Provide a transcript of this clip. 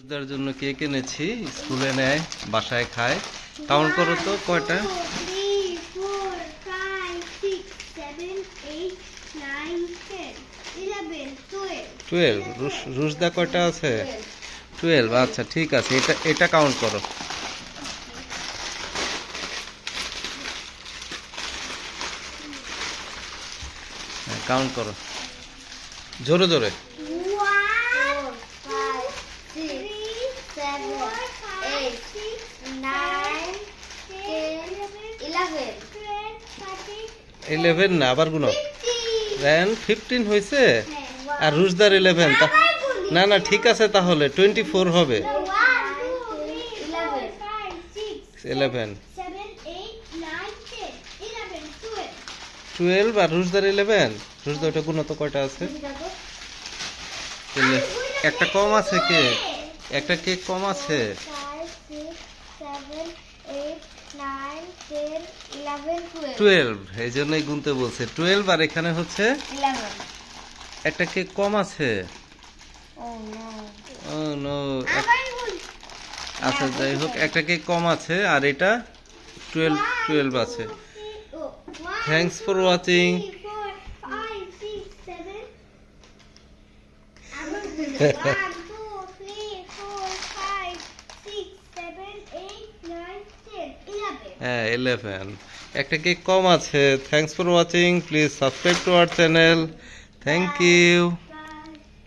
রোজদার জন্য কেক এনেছি, স্কুলে নেয়, বাসায় খায়। কাউন্ট করো তো কয়টা। 12। রোজদা কয়টা আছে? 12। আচ্ছা ঠিক আছে, এটা কাউন্ট করো। কাউন্ট করো জোরে জোরে। 11 না, আবার গুনো। 15 হয়েছে। আর রোজদার 11। না না ঠিক আছে, তাহলে 24 হবে। 11 12 আর রোজদার 11। রোজদার ওটা গুনো তো কয়টা আছে। একটা কম আছে, কেক একটা কেক কম আছে। 12, এই জন্যই গুনতে বলছে। 12 আর এখানে হচ্ছে একটা কেক কম আছে। আচ্ছা যাই হোক, একটা কেক কম আছে আর এটা 12 আছে। Thanks for watching. হ্যাঁ 11, একটা কেক কম আছে। Thanks for watching, please subscribe to our channel. Thank you.